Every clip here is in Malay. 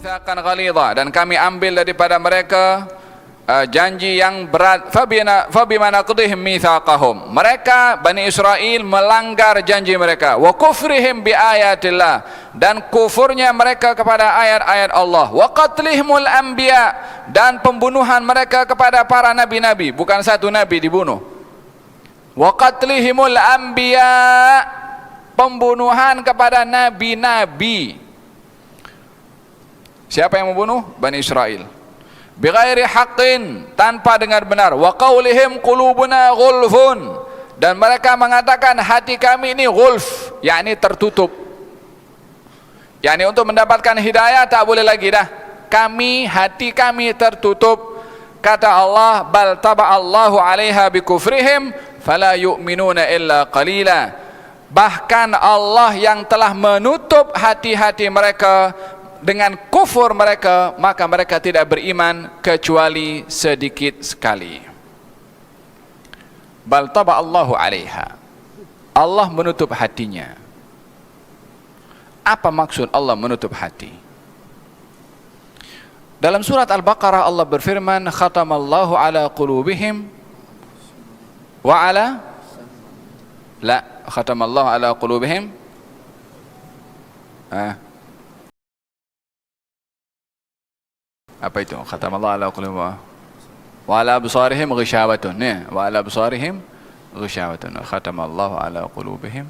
mitsaqan ghalidha, dan kami ambil daripada mereka janji yang berat. Fabima naqdihim mitsaqahum, mereka Bani Israel melanggar janji mereka. Wa kufrihim bi ayatillah, dan kufurnya mereka kepada ayat-ayat Allah. Wa qatlihimul anbiya, dan pembunuhan mereka kepada para nabi-nabi, bukan satu nabi dibunuh. Wa qatlihimul anbiya, pembunuhan kepada nabi-nabi. Siapa yang membunuh? Bani Israel. Bighairi haqqin, tanpa dengan benar. Wa qaulihim qulubuna ghulfun, dan mereka mengatakan hati kami ini ghulf, yakni tertutup. Yakni untuk mendapatkan hidayah tak boleh lagi dah. Hati kami tertutup. Kata Allah, bal taba'allahu 'alaiha bikufrihim fala yu'minuna illa qalila. Bahkan Allah yang telah menutup hati-hati mereka dengan kufur mereka, maka mereka tidak beriman kecuali sedikit sekali. Bal taba'allahu 'alaiha, Allah menutup hatinya. Apa maksud Allah menutup hati? Dalam surat Al-Baqarah Allah berfirman, khatamallahu ala qulubihim wa ala khatamallahu ala qulubihim apa itu? Khatamallahu ala qulubihim wa ala absarihim ghishawatun. Wa ala absarihim ghishawatun. Khatamallahu ala qulubihim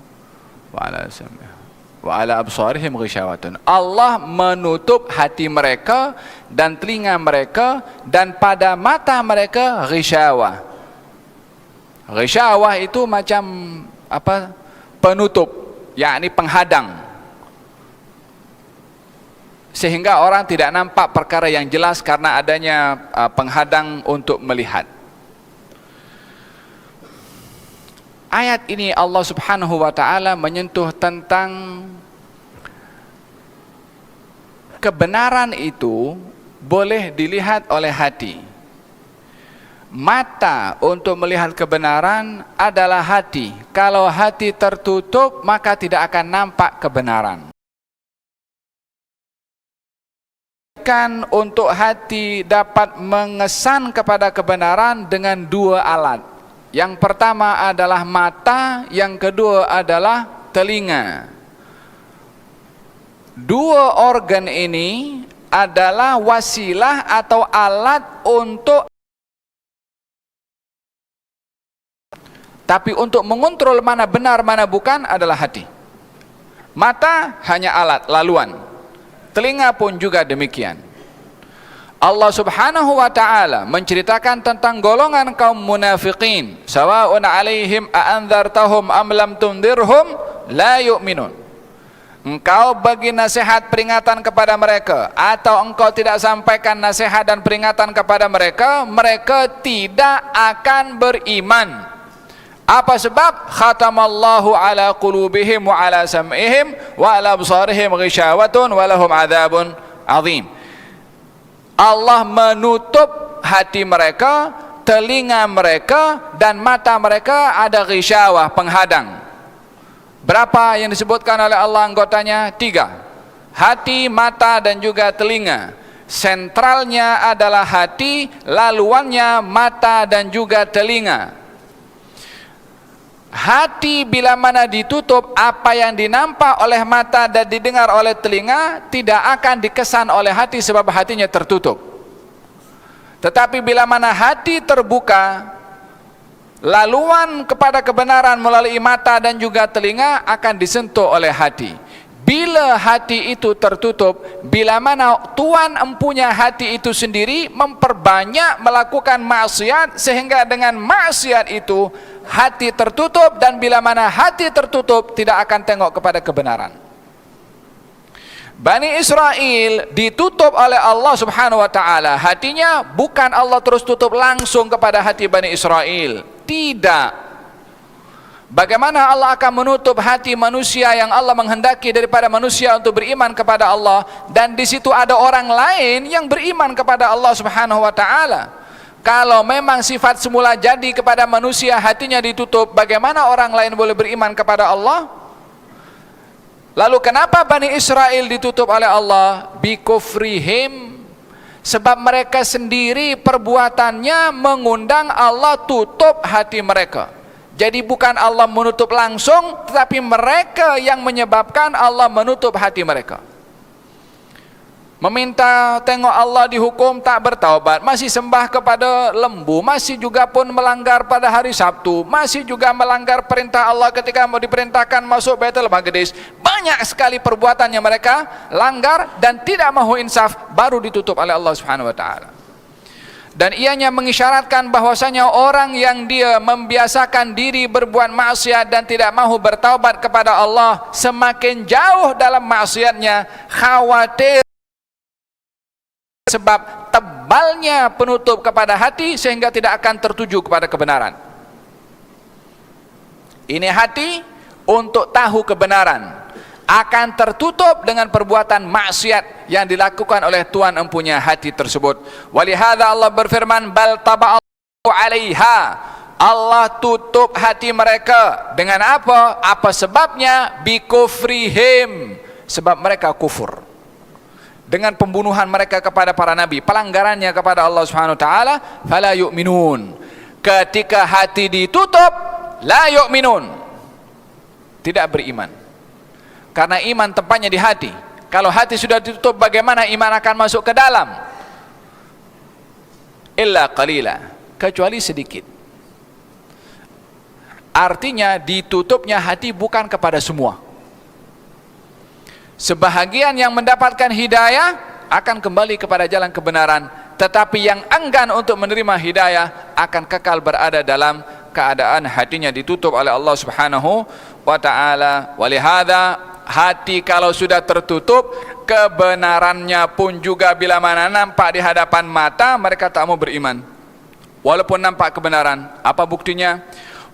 wa ala sam'ihim wa ala absarihim ghishawatun. Allah menutup hati mereka dan telinga mereka, dan pada mata mereka ghishawah. Ghishawah itu macam apa? Penutup, yakni penghadang, sehingga orang tidak nampak perkara yang jelas karena adanya penghadang untuk melihat. Ayat ini Allah Subhanahu wa taala menyentuh tentang kebenaran itu boleh dilihat oleh hati. Mata untuk melihat kebenaran adalah hati. Kalau hati tertutup, maka tidak akan nampak kebenaran. Kan untuk hati dapat mengesan kepada kebenaran dengan dua alat. Yang pertama adalah mata, yang kedua adalah telinga. Dua organ ini adalah wasilah atau alat untuk, tapi untuk mengontrol mana benar mana bukan adalah hati. Mata hanya alat, laluan. Telinga pun juga demikian. Allah Subhanahu wa taala menceritakan tentang golongan kaum munafiqin, sawa'un 'alaihim a'andzartahum am lam tundirhum la yu'minun. Engkau bagi nasihat peringatan kepada mereka atau engkau tidak sampaikan nasihat dan peringatan kepada mereka, mereka tidak akan beriman. Apa sebab? Khatamallahu ala qulubihim wa ala sam'ihim wa ala absarihim ghishawatun wa lahum adzabun azim. Allah menutup hati mereka, telinga mereka, dan mata mereka ada ghisyawah, penghadang. Berapa yang disebutkan oleh Allah anggotanya? 3. Hati, mata, dan juga telinga. Sentralnya adalah hati, laluannya mata dan juga telinga. Hati bila mana ditutup, apa yang dinampak oleh mata dan didengar oleh telinga tidak akan dikesan oleh hati sebab hatinya tertutup. Tetapi bila mana hati terbuka, laluan kepada kebenaran melalui mata dan juga telinga akan disentuh oleh hati. Bila hati itu tertutup, bila mana tuan empunya hati itu sendiri memperbanyak melakukan maksiat, sehingga dengan maksiat itu hati tertutup, dan bila mana hati tertutup tidak akan tengok kepada kebenaran. Bani Israel ditutup oleh Allah Subhanahu wa taala hatinya, bukan Allah terus tutup langsung kepada hati Bani Israel. Tidak. Bagaimana Allah akan menutup hati manusia yang Allah menghendaki daripada manusia untuk beriman kepada Allah, dan di situ ada orang lain yang beriman kepada Allah Subhanahu wa taala. Kalau memang sifat semula jadi kepada manusia hatinya ditutup, bagaimana orang lain boleh beriman kepada Allah? Lalu kenapa Bani Israel ditutup oleh Allah? Bikufrihim, sebab mereka sendiri perbuatannya mengundang Allah tutup hati mereka. Jadi bukan Allah menutup langsung, tetapi mereka yang menyebabkan Allah menutup hati mereka. Meminta tengok Allah dihukum tak bertaubat, masih sembah kepada lembu, masih juga pun melanggar pada hari Sabtu, masih juga melanggar perintah Allah ketika mau diperintahkan masuk Baitul Maqdis. Banyak sekali perbuatan yang mereka langgar dan tidak mahu insaf, baru ditutup oleh Allah Subhanahu wa taala. Dan ianya mengisyaratkan bahwasanya orang yang dia membiasakan diri berbuat maksiat dan tidak mahu bertaubat kepada Allah, semakin jauh dalam maksiatnya, khawatir sebab tebalnya penutup kepada hati sehingga tidak akan tertuju kepada kebenaran. Ini hati untuk tahu kebenaran, akan tertutup dengan perbuatan maksiat yang dilakukan oleh tuan empunya hati tersebut. Walihada Allah berfirman, bal taba'allahu 'alaiha, Allah tutup hati mereka. Dengan apa? Apa sebabnya? Bikufrihim, sebab mereka kufur dengan pembunuhan mereka kepada para nabi, pelanggarannya kepada Allah Subhanahu wa taala. Fala yu'minun, ketika hati ditutup, la yu'minun, tidak beriman. Karena iman tempatnya di hati. Kalau hati sudah ditutup, bagaimana iman akan masuk ke dalam? Illa qalila, kecuali sedikit. Artinya ditutupnya hati bukan kepada semua. Sebahagian yang mendapatkan hidayah akan kembali kepada jalan kebenaran, tetapi yang enggan untuk menerima hidayah akan kekal berada dalam keadaan hatinya ditutup oleh Allah Subhanahu wa taala. Walihada, hati kalau sudah tertutup, kebenarannya pun juga bila mana nampak di hadapan mata, mereka tak mau beriman walaupun nampak kebenaran. Apa buktinya?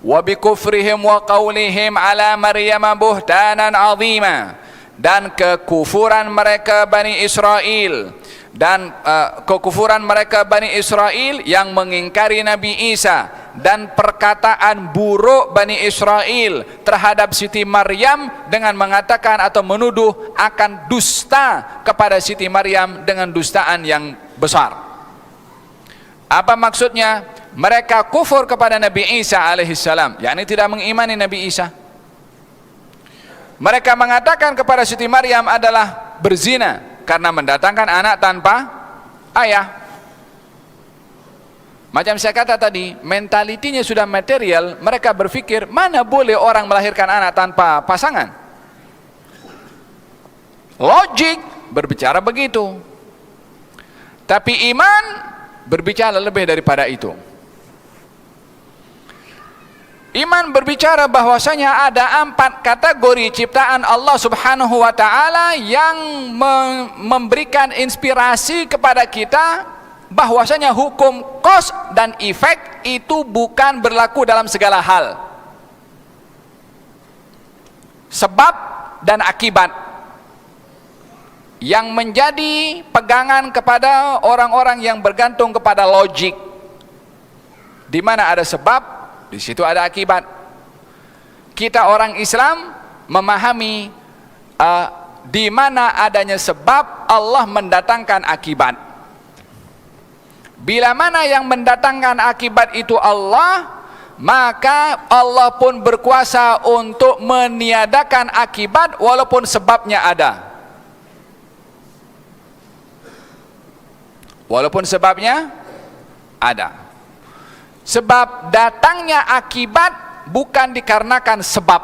Wa bikufrihim wa qaulihim ala Maryam buhtanan 'azima, dan kekufuran mereka Bani Israel, dan kekufuran mereka Bani Israel yang mengingkari Nabi Isa, dan perkataan buruk Bani Israel terhadap Siti Maryam dengan mengatakan atau menuduh akan dusta kepada Siti Maryam dengan dustaan yang besar. Apa maksudnya? Mereka kufur kepada Nabi Isa alaihissalam, yakni tidak mengimani Nabi Isa. Mereka mengatakan kepada Siti Maryam adalah berzina karena mendatangkan anak tanpa ayah. Macam saya kata tadi, mentalitinya sudah material. Mereka berpikir, mana boleh orang melahirkan anak tanpa pasangan? Logik berbicara begitu. Tapi iman berbicara lebih daripada itu. Iman berbicara bahwasanya ada 4 kategori ciptaan Allah Subhanahu wa taala yang memberikan inspirasi kepada kita bahwasanya hukum cause dan efek itu bukan berlaku dalam segala hal. Sebab dan akibat yang menjadi pegangan kepada orang-orang yang bergantung kepada logik. Di mana ada sebab, di situ ada akibat. Kita orang Islam memahami di mana adanya sebab, Allah mendatangkan akibat. Bila mana yang mendatangkan akibat itu Allah, maka Allah pun berkuasa untuk meniadakan akibat walaupun sebabnya ada. Walaupun sebabnya ada. Sebab datangnya akibat bukan dikarenakan sebab.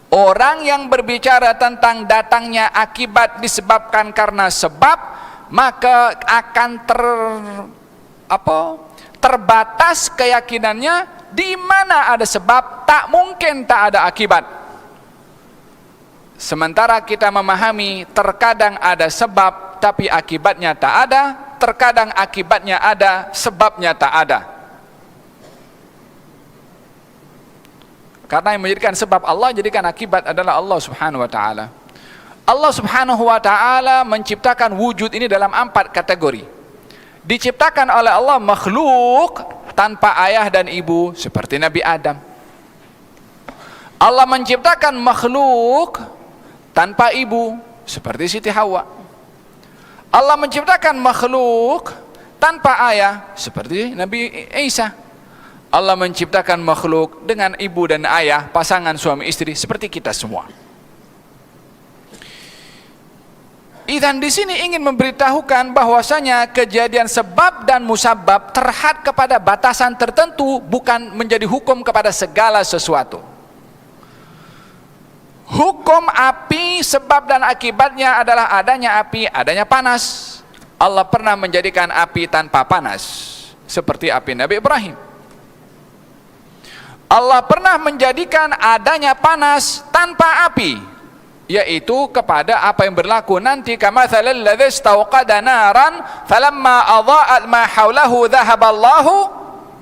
Orang yang berbicara tentang datangnya akibat disebabkan karena sebab, maka akan terbatas keyakinannya. Di mana ada sebab, tak mungkin tak ada akibat. Sementara kita memahami terkadang ada sebab tapi akibatnya tak ada, terkadang akibatnya ada, sebabnya tak ada. Karena yang menjadikan sebab Allah, jadikan akibat adalah Allah Subhanahu wa taala. Allah Subhanahu wa taala menciptakan wujud ini dalam 4 kategori. Diciptakan oleh Allah makhluk tanpa ayah dan ibu seperti Nabi Adam. Allah menciptakan makhluk tanpa ibu seperti Siti Hawa. Allah menciptakan makhluk tanpa ayah seperti Nabi Isa. Allah menciptakan makhluk dengan ibu dan ayah, pasangan suami istri seperti kita semua. Idzan di sini ingin memberitahukan bahwasanya kejadian sebab dan musabab terhad kepada batasan tertentu, bukan menjadi hukum kepada segala sesuatu. Hukum api sebab dan akibatnya adalah adanya api, adanya panas. Allah pernah menjadikan api tanpa panas seperti api Nabi Ibrahim. Allah pernah menjadikan adanya panas tanpa api, yaitu kepada apa yang berlaku nanti, kamathalil ladzi istawqada naran falamma adha'at ma haulahu dhahaballahu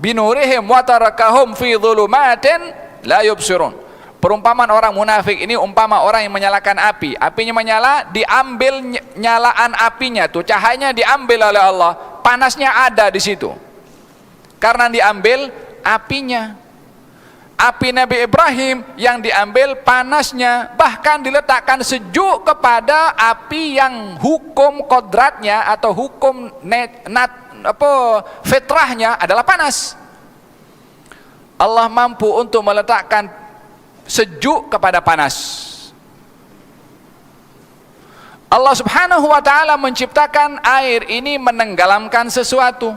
binurihim wa tarakahum fi dhulumatin la yubsirun. Perumpamaan orang munafik ini umpama orang yang menyalakan api, apinya menyala, diambil nyalaan apinya tuh, cahayanya diambil oleh Allah, panasnya ada di situ karena diambil apinya. Api Nabi Ibrahim yang diambil panasnya, bahkan diletakkan sejuk kepada api yang hukum kodratnya atau hukum fitrahnya adalah panas. Allah mampu untuk meletakkan sejuk kepada panas. Allah subhanahu wa ta'ala menciptakan air ini menenggelamkan sesuatu.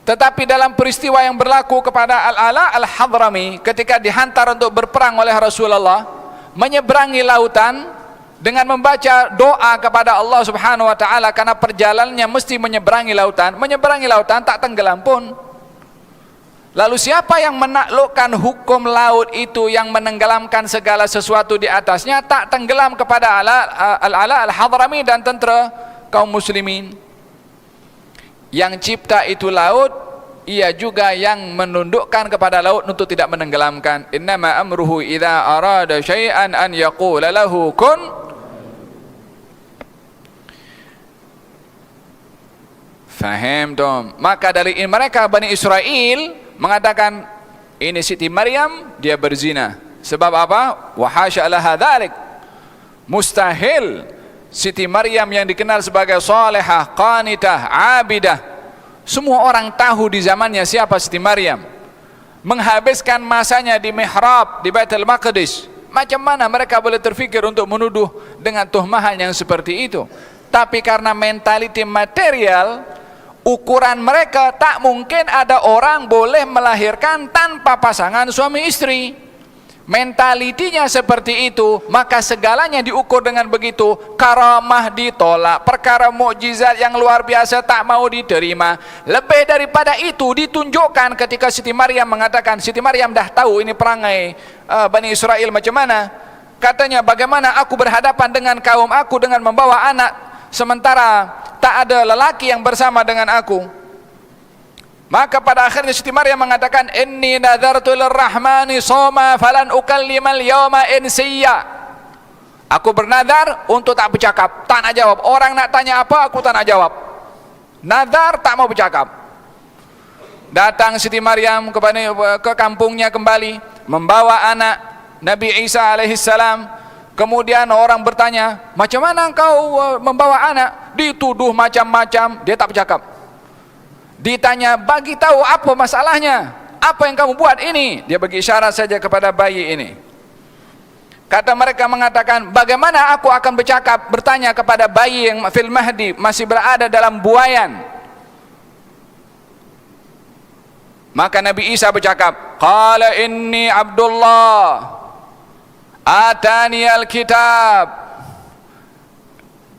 Tetapi dalam peristiwa yang berlaku kepada Al-Ala Al-Hadrami ketika dihantar untuk berperang oleh Rasulullah, menyeberangi lautan dengan membaca doa kepada Allah subhanahu wa ta'ala, karena perjalanannya mesti menyeberangi lautan tak tenggelam pun. Lalu siapa yang menaklukkan hukum laut itu yang menenggelamkan segala sesuatu di atasnya, tak tenggelam kepada Al-Ala Al-Hadrami dan tentera kaum muslimin. Yang cipta itu laut, ia juga yang menundukkan kepada laut untuk tidak menenggelamkan. Innama amruhu idza arada syai'an an yaqula lahu kun. Faham dong? Maka dari mereka Bani Israel mengatakan ini Siti Maryam dia berzina. Sebab apa? Wa hasya laha dzalik. Mustahil Siti Maryam yang dikenal sebagai salihah, qanitah, abidah, semua orang tahu di zamannya siapa Siti Maryam, menghabiskan masanya di mihrab di Baitul Maqdis. Macam mana mereka boleh terfikir untuk menuduh dengan tuhmahan yang seperti itu? Tapi karena mentaliti material, ukuran mereka tak mungkin ada orang boleh melahirkan tanpa pasangan suami istri. Mentalitinya seperti itu, maka segalanya diukur dengan begitu. Karamah ditolak, perkara mukjizat yang luar biasa tak mau diterima. Lebih daripada itu ditunjukkan ketika Siti Maryam mengatakan, Siti Maryam dah tahu ini perangai Bani Israel macam mana. Katanya, bagaimana aku berhadapan dengan kaum aku dengan membawa anak sementara tak ada lelaki yang bersama dengan aku. Maka pada akhirnya Siti Maryam mengatakan, inni nadartu lirrahmani soma falan ukallimal yawma insiya. Aku bernadar untuk tak bercakap, tak nak jawab. Orang nak tanya apa, aku tak nak jawab. Nadar, tak mau bercakap. Datang Siti Maryam ke kampungnya kembali, membawa anak Nabi Isa alaihissalam. Kemudian orang bertanya, macam mana engkau membawa anak? Dituduh macam-macam, dia tak bercakap. Ditanya, bagi tahu apa masalahnya, apa yang kamu buat ini? Dia bagi isyarat saja kepada bayi ini. Kata mereka mengatakan, bagaimana aku akan bertanya kepada bayi yang fil mahdi, masih berada dalam buayan? Maka Nabi Isa bercakap, qala inni Abdullah atani al-kitab.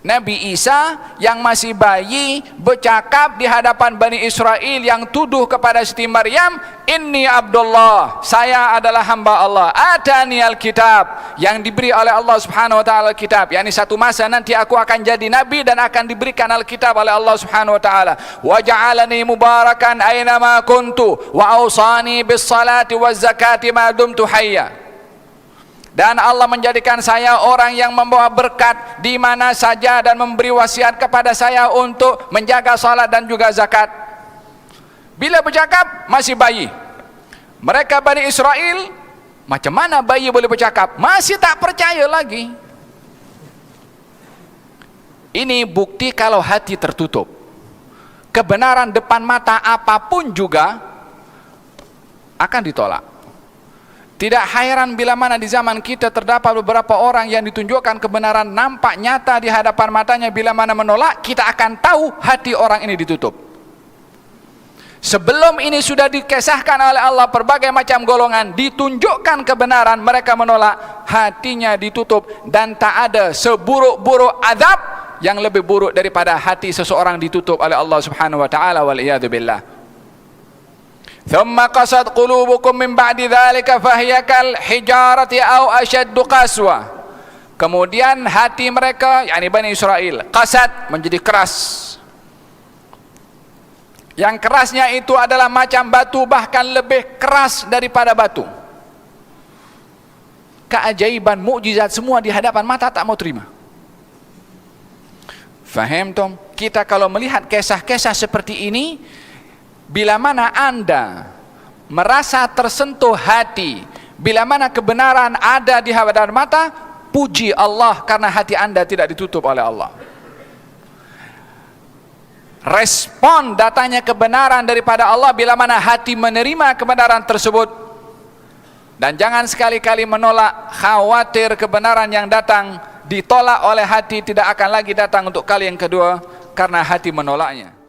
Nabi Isa yang masih bayi bercakap di hadapan Bani Israel yang tuduh kepada Siti Maryam, inni Abdullah, saya adalah hamba Allah, atani al-kitab, yang diberi oleh Allah subhanahu wa ta'ala kitab, yakni satu masa nanti aku akan jadi nabi dan akan diberikan al-kitab oleh Allah subhanahu wa ta'ala. Wa ja'alani mubarakan aynama kuntu wa awsani bis salati waz zakati ma dumtu hayya. Dan Allah menjadikan saya orang yang membawa berkat di mana saja dan memberi wasiat kepada saya untuk menjaga salat dan juga zakat. Bila bercakap masih bayi. Mereka Bani Israel Macam mana bayi boleh bercakap? Masih tak percaya lagi. Ini bukti kalau hati tertutup. Kebenaran depan mata apapun juga akan ditolak. Tidak heran bila mana di zaman kita terdapat beberapa orang yang ditunjukkan kebenaran nampak nyata di hadapan matanya, bila mana menolak, kita akan tahu hati orang ini ditutup. Sebelum ini sudah dikisahkan oleh Allah berbagai macam golongan, ditunjukkan kebenaran, mereka menolak, hatinya ditutup, dan tak ada seburuk-buruk azab yang lebih buruk daripada hati seseorang ditutup oleh Allah Subhanahu wa taala, wal iyad billah. Thumma qasat qulubukum min ba'di dzalika fahiya kal hijarati aw ashaddu qaswa. Kemudian hati mereka, yakni Bani Israel, qasat, menjadi keras. Yang kerasnya itu adalah macam batu, bahkan lebih keras daripada batu. Keajaiban, mukjizat semua di hadapan mata tak mau terima. Faham tom? Kita kalau melihat kisah-kisah seperti ini, bila mana anda merasa tersentuh hati, bila mana kebenaran ada di hadapan mata, puji Allah karena hati anda tidak ditutup oleh Allah. Respon datangnya kebenaran daripada Allah bila mana hati menerima kebenaran tersebut. Dan jangan sekali-kali menolak, khawatir kebenaran yang datang ditolak oleh hati tidak akan lagi datang untuk kali yang kedua karena hati menolaknya.